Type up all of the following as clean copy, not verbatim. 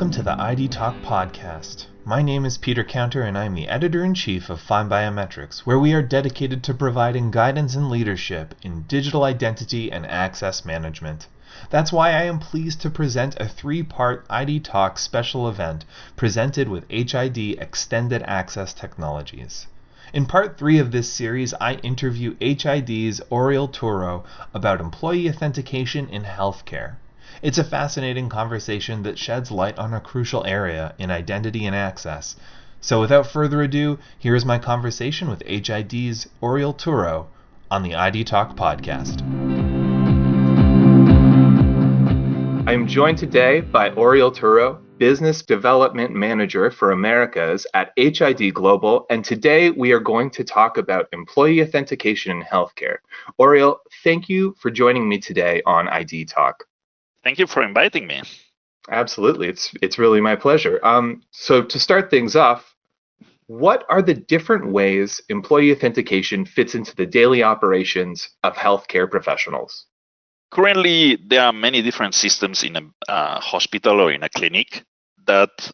welcome to the ID Talk podcast. My name is Peter Counter and I'm the editor-in-chief of FindBiometrics, where we are dedicated to providing guidance and leadership in digital identity and access management. That's why I am pleased to present a 3-part ID Talk special event presented with HID Extended Access Technologies. In part 3 of this series, I interview HID's Oriol Turro about employee authentication in healthcare. It's a fascinating conversation that sheds light on a crucial area in identity and access. So without further ado, here is my conversation with HID's Oriol Turro on the ID Talk podcast. I am joined today by Oriol Turro, Business Development Manager for Americas at HID Global, and today we are going to talk about employee authentication in healthcare. Oriol, thank you for joining me today on ID Talk. Thank you for inviting me. Absolutely. It's really my pleasure. So to start things off, what are the different ways employee authentication fits into the daily operations of healthcare professionals? Currently, there are many different systems in a hospital or in a clinic that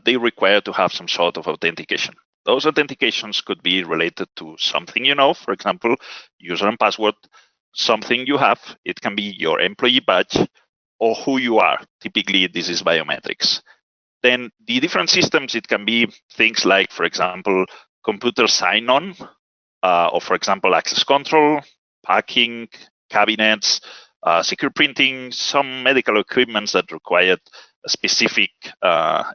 they require to have some sort of authentication. Those authentications could be related to something you know, for example, user and password, something you have. It can be your employee badge, or who you are. Typically, this is biometrics. Then the different systems, it can be things like, for example, computer sign-on, or for example, access control, packing, cabinets, secure printing, some medical equipment that required specific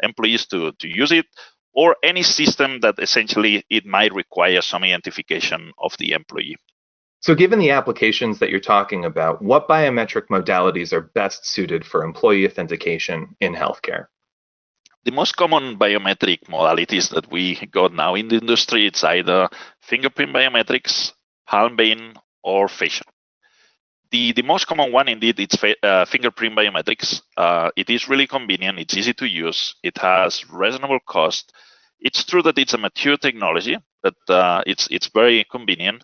employees to use it, or any system that essentially it might require some identification of the employee. So given the applications that you're talking about, what biometric modalities are best suited for employee authentication in healthcare? The most common biometric modalities that we got now in the industry, it's either fingerprint biometrics, palm vein, or facial. The most common one indeed, it's fingerprint biometrics. It is really convenient, it's easy to use, it has reasonable cost. It's true that it's a mature technology, but it's very convenient.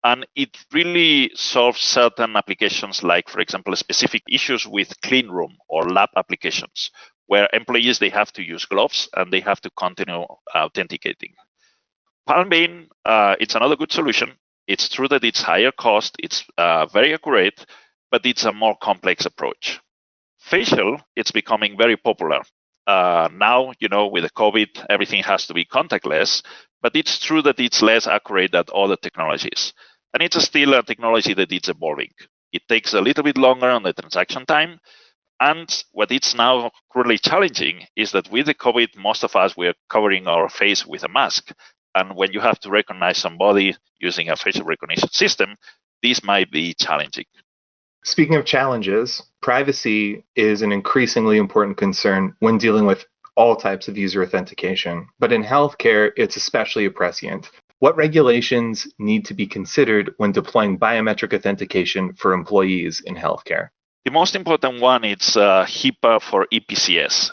And it really solves certain applications like, for example, specific issues with clean room or lab applications, where employees, they have to use gloves and they have to continue authenticating. Palm vein, it's another good solution. It's true that it's higher cost, it's very accurate, but it's a more complex approach. Facial, it's becoming very popular. Now, with the COVID, everything has to be contactless, but it's true that it's less accurate than other technologies. And it's still a technology that it's evolving. It takes a little bit longer on the transaction time. And what it's now really challenging is that with the COVID, most of us, we're covering our face with a mask. And when you have to recognize somebody using a facial recognition system, this might be challenging. Speaking of challenges, privacy is an increasingly important concern when dealing with all types of user authentication. But in healthcare, it's especially prescient. What regulations need to be considered when deploying biometric authentication for employees in healthcare? The most important one is HIPAA for EPCS.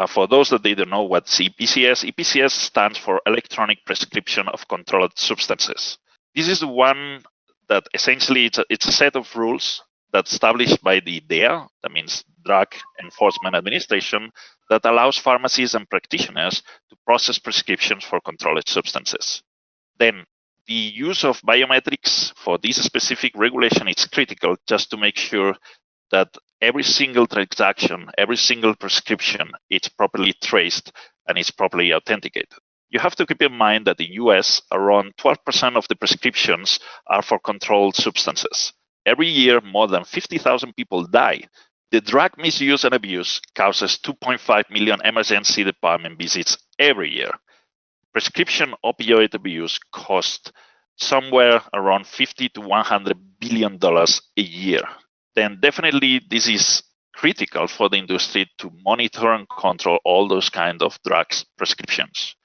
For those that they don't know what's EPCS, EPCS stands for Electronic Prescription of Controlled Substances. This is the one that essentially it's a set of rules that's established by the DEA, that means Drug Enforcement Administration, that allows pharmacies and practitioners to process prescriptions for controlled substances. Then the use of biometrics for this specific regulation is critical just to make sure that every single transaction, every single prescription, it's properly traced and it's properly authenticated. You have to keep in mind that in the US, around 12% of the prescriptions are for controlled substances. Every year, more than 50,000 people die. The drug misuse and abuse causes 2.5 million emergency department visits every year. Prescription opioid abuse costs somewhere around $50 to $100 billion a year. Then definitely this is critical for the industry to monitor and control all those kind of drugs prescriptions.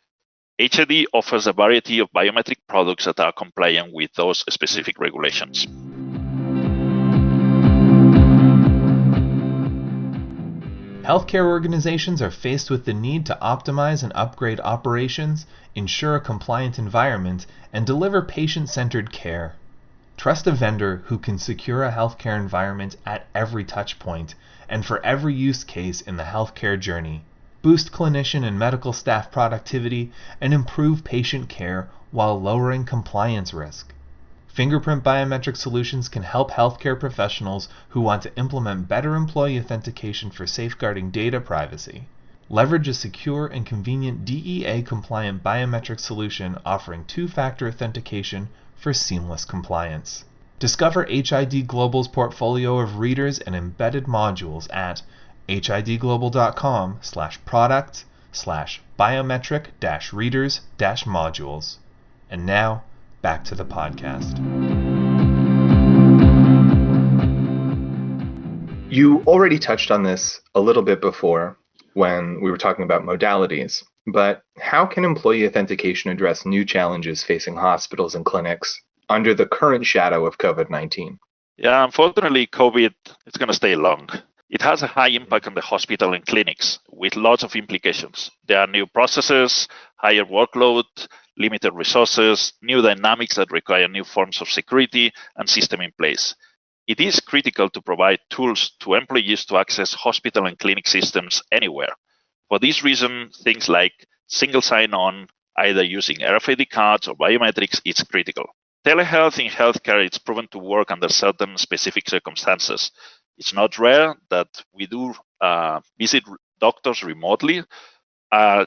HID offers a variety of biometric products that are compliant with those specific regulations. Healthcare organizations are faced with the need to optimize and upgrade operations, ensure a compliant environment, and deliver patient-centered care. Trust a vendor who can secure a healthcare environment at every touch point and for every use case in the healthcare journey. boost clinician and medical staff productivity, and improve patient care while lowering compliance risk. Fingerprint biometric solutions can help healthcare professionals who want to implement better employee authentication for safeguarding data privacy. Leverage a secure and convenient DEA-compliant biometric solution offering two-factor authentication for seamless compliance. Discover HID Global's portfolio of readers and embedded modules at hidglobal.com/product/biometric-readers-modules. And now, back to the podcast. You already touched on this a little bit before when we were talking about modalities, but how can employee authentication address new challenges facing hospitals and clinics under the current shadow of COVID-19? Yeah, unfortunately, COVID is going to stay long. It has a high impact on the hospital and clinics with lots of implications. There are new processes, higher workload, limited resources, new dynamics that require new forms of security and system in place. It is critical to provide tools to employees to access hospital and clinic systems anywhere. For this reason, things like single sign-on, either using RFID cards or biometrics, is critical. Telehealth in healthcare is proven to work under certain specific circumstances. It's not rare that we do visit doctors remotely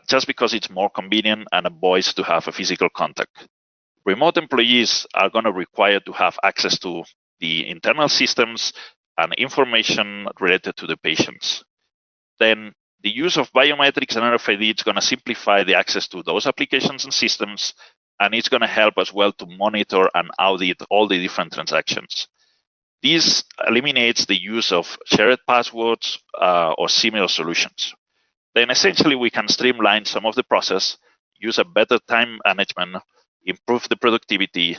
just because it's more convenient and avoids to have a physical contact. Remote employees are going to require to have access to the internal systems and information related to the patients. Then the use of biometrics and RFID is going to simplify the access to those applications and systems, and it's going to help as well to monitor and audit all the different transactions. This eliminates the use of shared passwords or similar solutions. Then essentially we can streamline some of the process, use a better time management, improve the productivity,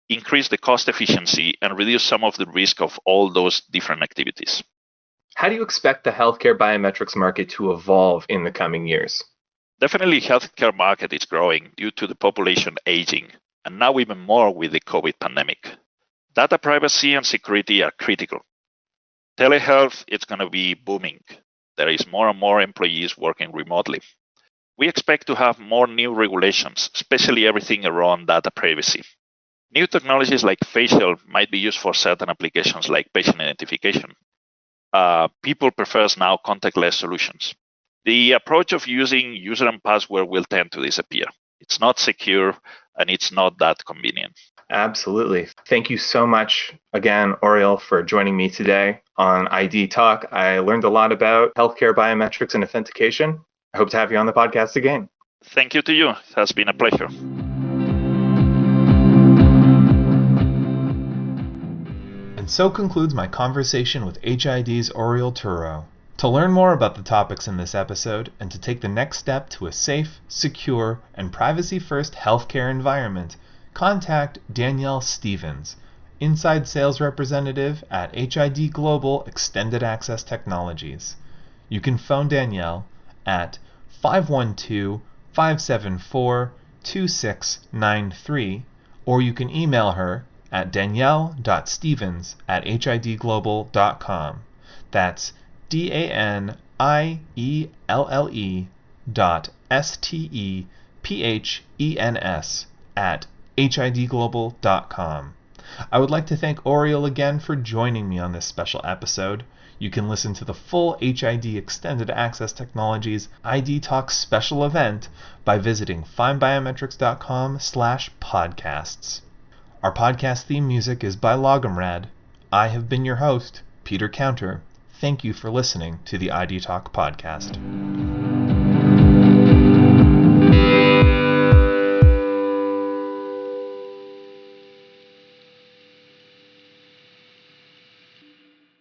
increase the cost efficiency, and reduce some of the risk of all those different activities. How do you expect the healthcare biometrics market to evolve in the coming years? Definitely, healthcare market is growing due to the population aging, and now even more with the COVID pandemic. Data privacy and security are critical. Telehealth is going to be booming. There is more and more employees working remotely. We expect to have more new regulations, especially everything around data privacy. New technologies like facial might be used for certain applications like patient identification. People prefer now contactless solutions. The approach of using user and password will tend to disappear. It's not secure and it's not that convenient. Absolutely. Thank you so much again, Oriol, for joining me today on ID Talk. I learned a lot about healthcare biometrics and authentication. I hope to have you on the podcast again. Thank you to you. It has been a pleasure. And so concludes my conversation with HID's Oriol Turro. To learn more about the topics in this episode and to take the next step to a safe, secure, and privacy-first healthcare environment, contact Danielle Stevens, Inside Sales Representative at HID Global Extended Access Technologies. You can phone Danielle at 512-574-2693, or you can email her at danielle.stevens@hidglobal.com. That's DANIELLE.STEPHENS@hidglobal.com. I would like to thank Oriol again for joining me on this special episode. You can listen to the full HID Extended Access Technologies ID Talk special event by visiting FindBiometrics.com/podcasts. Our podcast theme music is by Logomrad. I have been your host, Peter Counter. Thank you for listening to the ID Talk podcast.